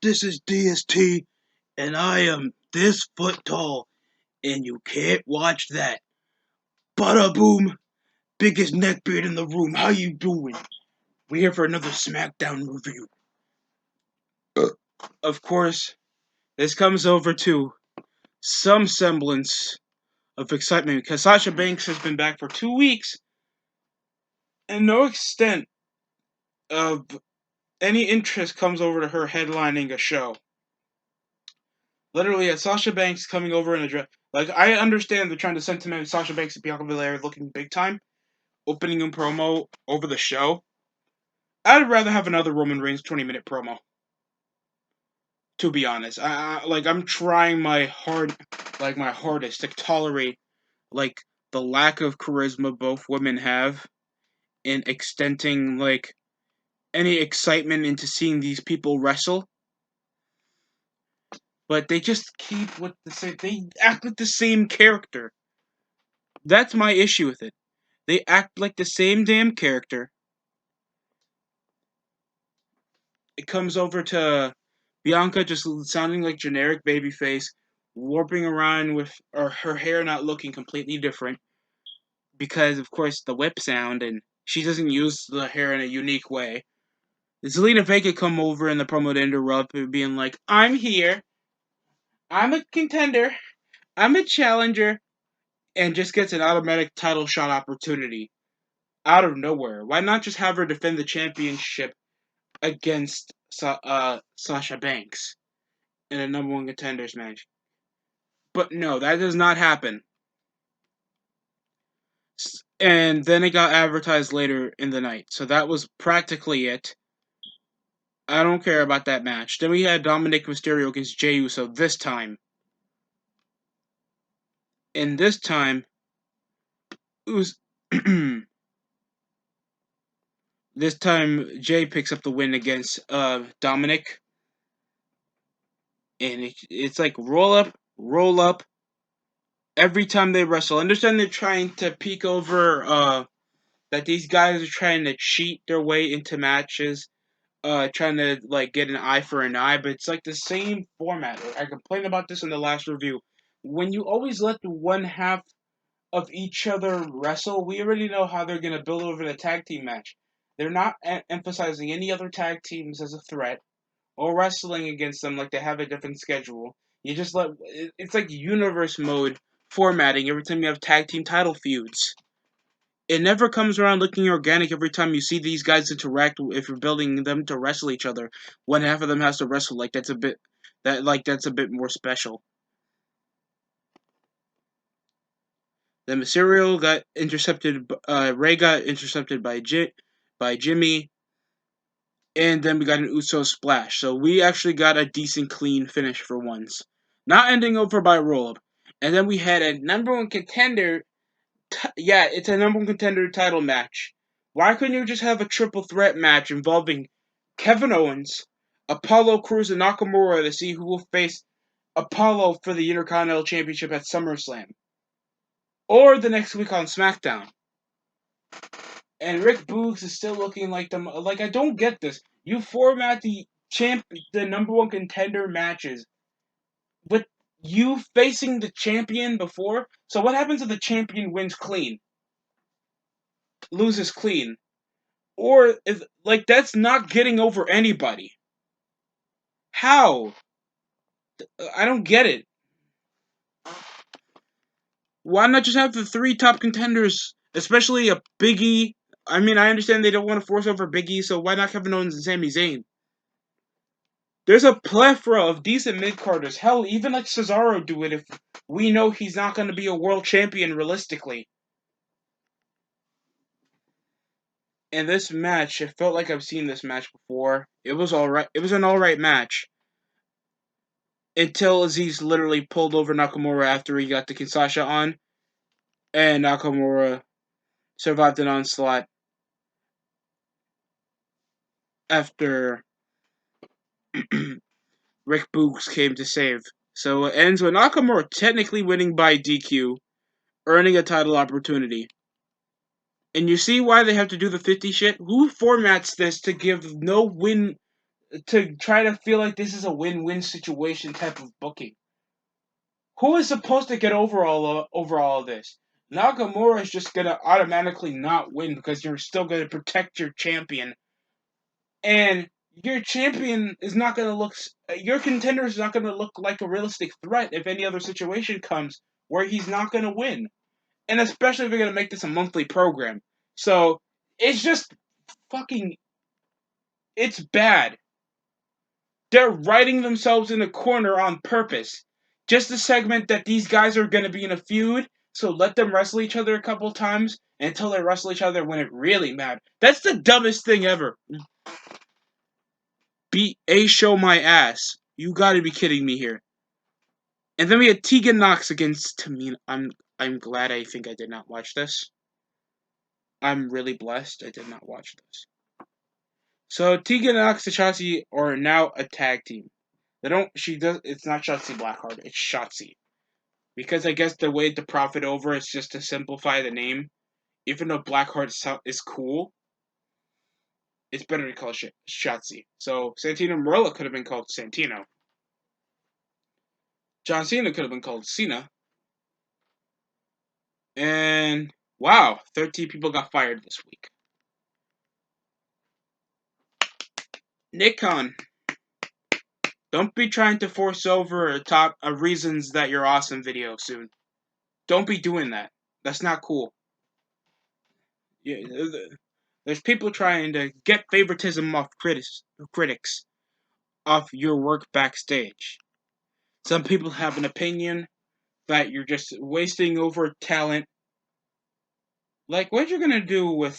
this is DST, and I am this foot tall, and you can't watch that. Bada boom, biggest neckbeard in the room. How you doing? We're here for another Smackdown review. Of course, this comes over to some semblance of excitement because Sasha Banks has been back for 2 weeks, and no extent of any interest comes over to her headlining a show. Literally, Sasha Banks coming over in a dress. Like, I understand they're trying to sentiment Sasha Banks and Bianca Belair looking big time, opening a promo over the show. I'd rather have another Roman Reigns 20-minute promo. To be honest, I'm trying my hardest to tolerate like the lack of charisma both women have in extending like any excitement into seeing these people wrestle. But they just keep with the same. They act with the same character. That's my issue with it. They act like the same damn character. It comes over to Bianca just sounding like generic babyface, warping around with her hair not looking completely different because, of course, the whip sound, and she doesn't use the hair in a unique way. Zelina Vega come over in the promo to interrupt, being like, "I'm here. I'm a contender. I'm a challenger," and just gets an automatic title shot opportunity out of nowhere. Why not just have her defend the championship against Sasha Banks in a number one contenders match? But no, that does not happen. And then it got advertised later in the night, so that was practically it. I don't care about that match. Then we had Dominic Mysterio against Jey Uso this time. And this time, it was this time Jey picks up the win against Dominic. And it's like roll up. Every time they wrestle. I understand they're trying to peek over that these guys are trying to cheat their way into matches, trying to like get an eye for an eye, but it's like the same format. I complained about this in the last review. When you always let the one half of each other wrestle, we already know how they're gonna build over the tag team match. They're not emphasizing any other tag teams as a threat or wrestling against them like they have a different schedule. You just let it's like universe mode formatting every time you have tag team title feuds. It never comes around looking organic every time you see these guys interact. If you're building them to wrestle each other, one half of them has to wrestle. That's a bit more special. Then Mysterio got intercepted. Ray got intercepted by Jimmy, and then we got an Uso splash. So we actually got a decent, clean finish for once, not ending over by roll up. And then we had a number one contender. It's a number one contender title match. Why couldn't you just have a triple threat match involving Kevin Owens, Apollo Crews, and Nakamura to see who will face Apollo for the Intercontinental Championship at SummerSlam? Or the next week on SmackDown. And Rick Boogs is still looking like them. Like, I don't get this. You format the number one contender matches with you facing the champion before. So what happens if the champion wins clean? Loses clean. Or, that's not getting over anybody. How? I don't get it. Why not just have the three top contenders, especially a Big E? I mean, I understand they don't want to force over Big E, so why not Kevin Owens and Sami Zayn? There's a plethora of decent mid-carders. Hell, even let Cesaro do it if we know he's not going to be a world champion realistically. And this match, it felt like I've seen this match before. It was alright. It was an alright match. Until Aziz literally pulled over Nakamura after he got the Kinshasa on. And Nakamura survived an onslaught after Rick Boogs came to save. So it ends with Nakamura technically winning by DQ, earning a title opportunity. And you see why they have to do the 50 shit? Who formats this to give no win to try to feel like this is a win-win situation type of booking. Who is supposed to get over all of this? Nakamura is just gonna automatically not win because you're still gonna protect your champion, and your champion is not gonna look. Your contender is not gonna look like a realistic threat if any other situation comes where he's not gonna win, and especially if you're gonna make this a monthly program. So it's just fucking. It's bad. They're writing themselves in a corner on purpose. Just to segment that these guys are going to be in a feud, so let them wrestle each other a couple times until they wrestle each other when it really matters. That's the dumbest thing ever. Beat A show my ass. You gotta be kidding me here. And then we had Tegan Knox against Tamina. I'm glad I think I did not watch this. I'm really blessed I did not watch this. So Tegan Knox and Shotzi are now a tag team. It's not Shotzi Blackheart, it's Shotzi. Because I guess the way to profit over is just to simplify the name. Even though Blackheart is cool, it's better to call it Shotzi. So Santino Marella could have been called Santino. John Cena could have been called Cena. And wow, 13 people got fired this week. Nick Khan, don't be trying to force over a reasons that you're awesome video soon. Don't be doing that. That's not cool. Yeah, there's people trying to get favoritism off critics off your work backstage. Some people have an opinion that you're just wasting over talent. Like, what you're gonna do with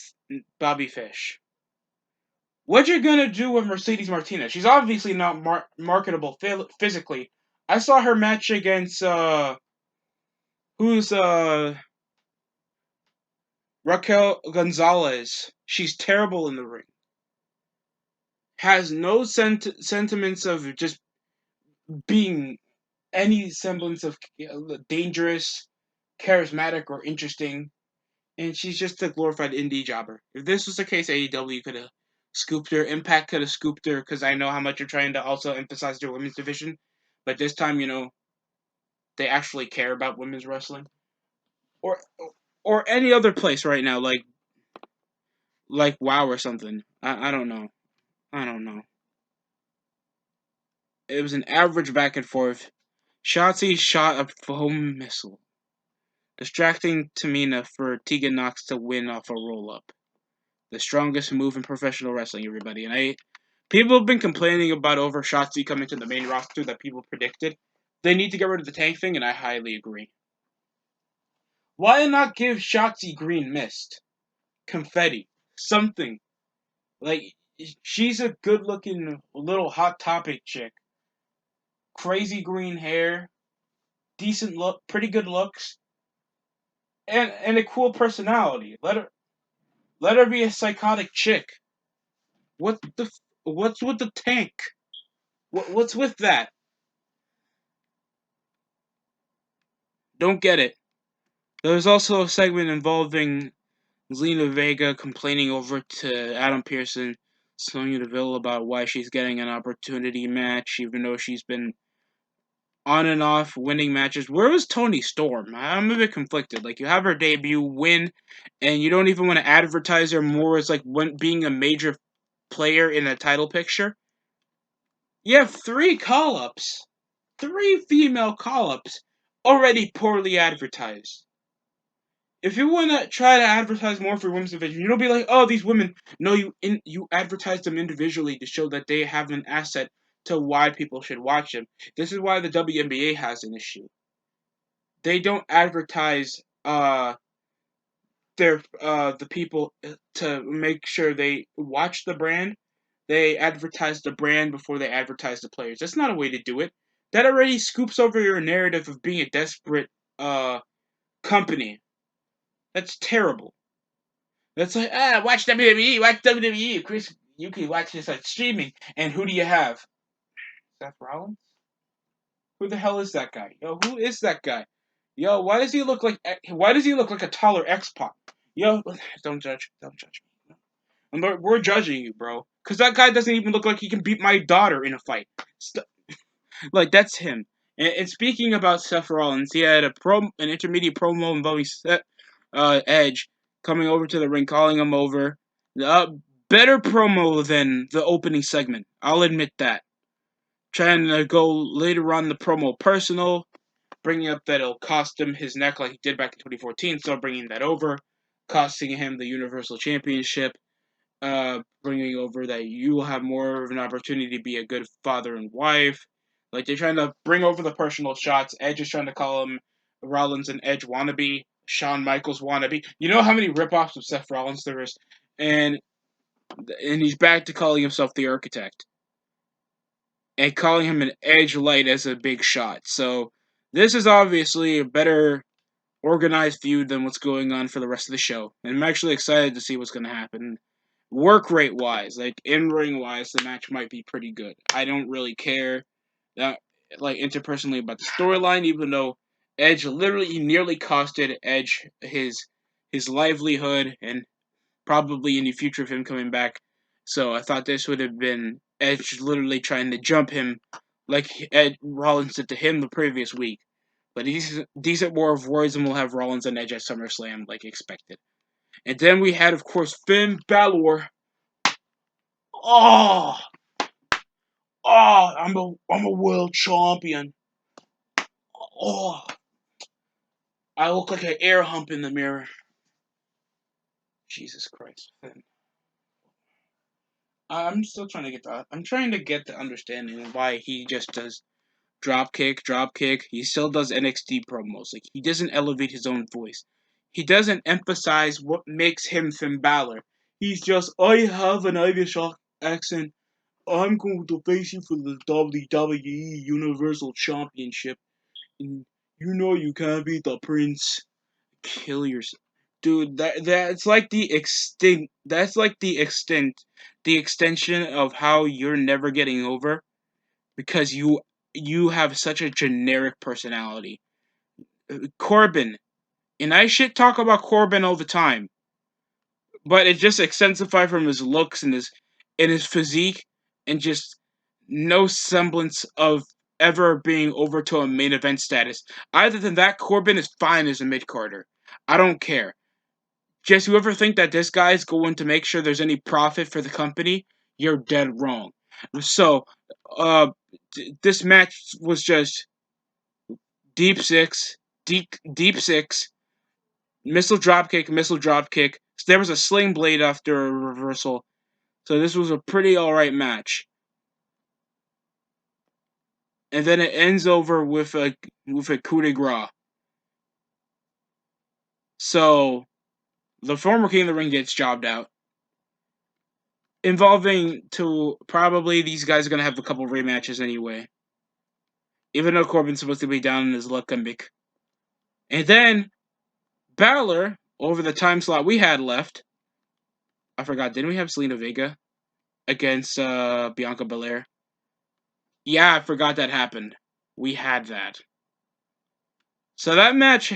Bobby Fish? What you're gonna do with Mercedes Martinez? She's obviously not marketable physically. I saw her match against who's Raquel Gonzalez. She's terrible in the ring. Has no sentiments of just being any semblance of dangerous, charismatic, or interesting. And she's just a glorified indie jobber. If this was the case, AEW could have scooped her. Impact could have scooped her because I know how much you're trying to also emphasize their women's division. But this time, they actually care about women's wrestling. Or any other place right now, like WoW or something. I don't know. I don't know. It was an average back and forth. Shotzi shot a foam missile, distracting Tamina for Tegan Knox to win off a roll-up. The strongest move in professional wrestling, everybody. And people have been complaining about over Shotzi coming to the main roster that people predicted. They need to get rid of the tank thing, and I highly agree. Why not give Shotzi green mist? Confetti. Something. Like, she's a good-looking little Hot Topic chick. Crazy green hair. Decent look. Pretty good looks. And a cool personality. Let her be a psychotic chick. What's with the tank? What's with that? Don't get it. There was also a segment involving Zelina Vega complaining over to Adam Pearce and Sonya Deville about why she's getting an opportunity match, even though she's been on and off winning matches. Where was Toni Storm? I'm a bit conflicted. Like, you have her debut, win, and you don't even want to advertise her more as like being a major player in a title picture. You have 3 call-ups. 3 female call-ups already poorly advertised. If you want to try to advertise more for women's division, you don't be like, oh, these women. No, you advertise them individually to show that they have an asset to why people should watch them. This is why the WNBA has an issue. They don't advertise the people to make sure they watch the brand. They advertise the brand before they advertise the players. That's not a way to do it. That already scoops over your narrative of being a desperate company. That's terrible. That's like, watch WWE. Chris, you can watch this on streaming. And who do you have? Seth Rollins? Who the hell is that guy? Yo, who is that guy? Yo, why does he look like a taller X-Pac? Yo, don't judge me. We're judging you, bro. because that guy doesn't even look like he can beat my daughter in a fight. Like, that's him. And speaking about Seth Rollins, he had an intermediate promo involving Edge coming over to the ring, calling him over. Better promo than the opening segment. I'll admit that. Trying to go later on the promo personal, bringing up that it'll cost him his neck like he did back in 2014, so bringing that over, costing him the Universal Championship, bringing over that you will have more of an opportunity to be a good father and wife. Like, they're trying to bring over the personal shots. Edge is trying to call him Rollins an Edge wannabe, Shawn Michaels wannabe. You know how many ripoffs of Seth Rollins there is? And he's back to calling himself the Architect. And calling him an Edge Light as a big shot. So, this is obviously a better organized feud than what's going on for the rest of the show. And I'm actually excited to see what's going to happen. Work rate wise, like in ring wise, the match might be pretty good. I don't really care that like interpersonally about the storyline, even though Edge literally nearly costed Edge his livelihood and probably any future of him coming back. So I thought this would have been Edge literally trying to jump him like Ed Rollins did to him the previous week. But decent war of words, and we'll have Rollins and Edge at SummerSlam like expected. And then we had, of course, Finn Balor. Oh, I'm a world champion. Oh, I look like an air hump in the mirror. Jesus Christ. I'm still trying to get the. I'm trying to get the understanding of why he just does drop kick. He still does NXT promos. Like, he doesn't elevate his own voice. He doesn't emphasize what makes him Finn Balor. He's just, I have an Irish accent. I'm going to face you for the WWE Universal Championship. And you know you can't beat the Prince. Kill yourself. Dude, that's like the extent. That's like the extension of how you're never getting over because you have such a generic personality. Corbin, and I shit talk about Corbin all the time, but it just exemplified from his looks and his physique, and just no semblance of ever being over to a main event status. Other than that, Corbin is fine as a mid carder. I don't care. Just whoever think that this guy is going to make sure there's any profit for the company, you're dead wrong. So, uh, this match was just deep six, deep six, missile drop kick. There was a sling blade after a reversal. So this was a pretty alright match. And then it ends over with a coup de grace. So the former King of the Ring gets jobbed out. Involving to probably these guys are gonna have a couple rematches anyway. Even though Corbin's supposed to be down in his luck gimmick. And then Balor, over the time slot we had left. I forgot, didn't we have Selena Vega against Bianca Belair? Yeah, I forgot that happened. We had that. So that match,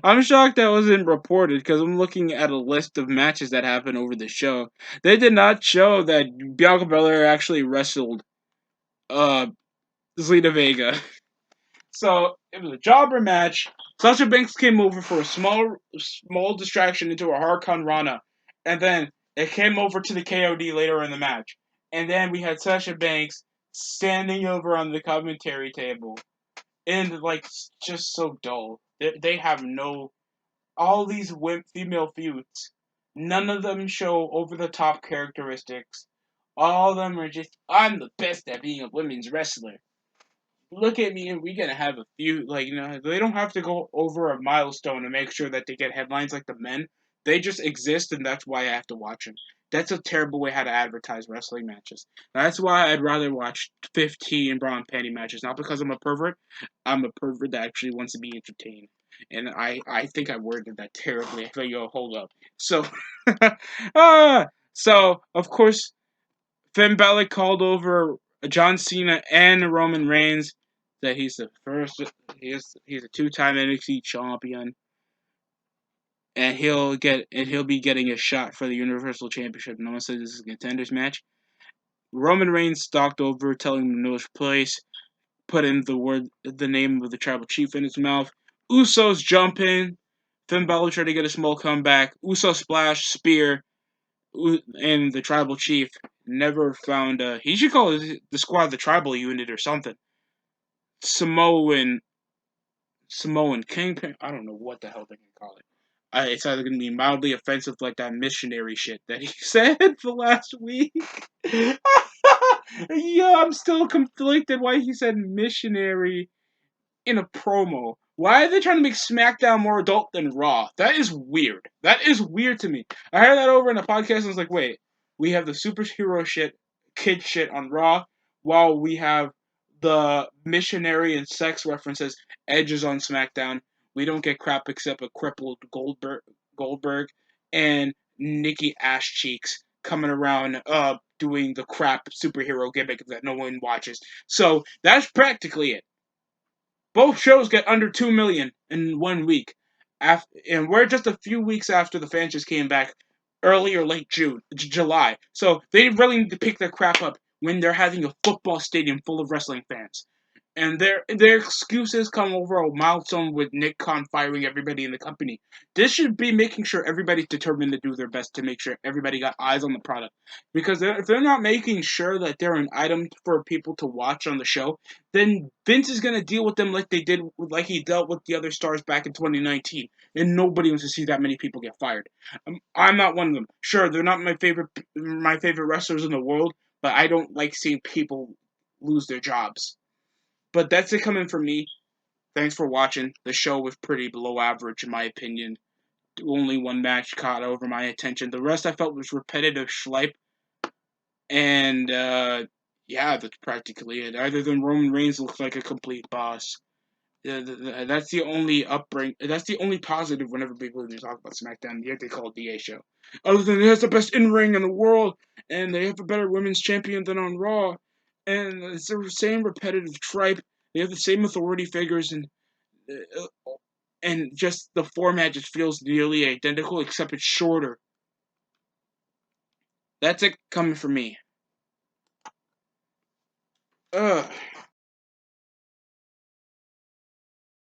I'm shocked that wasn't reported because I'm looking at a list of matches that happened over the show. They did not show that Bianca Belair actually wrestled Zelina Vega. So it was a jobber match. Sasha Banks came over for a small distraction into a Hurricane Rana, and then it came over to the KOD later in the match. And then we had Sasha Banks standing over on the commentary table, and like just so dull. They have no all these female feuds. None of them show over the top characteristics. All of them are just I'm the best at being a women's wrestler. Look at me and we're gonna have a few they don't have to go over a milestone to make sure that they get headlines like the men. They just exist and that's why I have to watch them. That's a terrible way how to advertise wrestling matches. That's why I'd rather watch 15 bra and panty matches, not because I'm a pervert. I'm a pervert that actually wants to be entertained. And I think I worded that terribly. I thought, yo, hold up. So so of course Finn Balor called over John Cena and Roman Reigns. That he's the first. He's a two-time NXT champion. and he'll be getting a shot for the Universal Championship. No one says this is a contenders match. Roman Reigns stalked over, telling him to know his place, put in the name of the tribal chief in his mouth. Usos jump in. Finn Balor tried to get a small comeback. Uso splash, spear, and the tribal chief never found. He should call the squad the tribal unit or something. Samoan Kingpin. I don't know what the hell they can call it. It's either going to be mildly offensive, like that missionary shit that he said the last week. Yeah, I'm still conflicted why he said missionary in a promo. Why are they trying to make SmackDown more adult than Raw? That is weird. That is weird to me. I heard that over in a podcast and I was like, wait, we have the superhero shit, kid shit on Raw, while we have the missionary and sex references, edges on SmackDown. We don't get crap except a crippled Goldberg and Nikki Ash Cheeks coming around doing the crap superhero gimmick that no one watches. So that's practically it. Both shows get under 2 million in 1 week, and we're just a few weeks after the fans just came back, early or late July. So they really need to pick their crap up when they're having a football stadium full of wrestling fans. And their excuses come over a milestone with Nick Khan firing everybody in the company. This should be making sure everybody's determined to do their best to make sure everybody got eyes on the product. Because if they're not making sure that they're an item for people to watch on the show, then Vince is gonna deal with them like he dealt with the other stars back in 2019, and nobody wants to see that many people get fired. I'm not one of them. Sure, they're not my favorite wrestlers in the world, but I don't like seeing people lose their jobs. But that's it coming from me. Thanks for watching. The show was pretty below average in my opinion. Only one match caught over my attention. The rest I felt was repetitive schleip. And yeah, that's practically it. Other than Roman Reigns looks like a complete boss. Yeah, that's the only upbring. That's the only positive whenever people talk about SmackDown. Yet they call it DA show. Other than it has the best in ring in the world, and they have a better women's champion than on Raw, and it's the same repetitive tripe. They have the same authority figures, and just the format just feels nearly identical, except it's shorter. That's it coming from me. Ugh.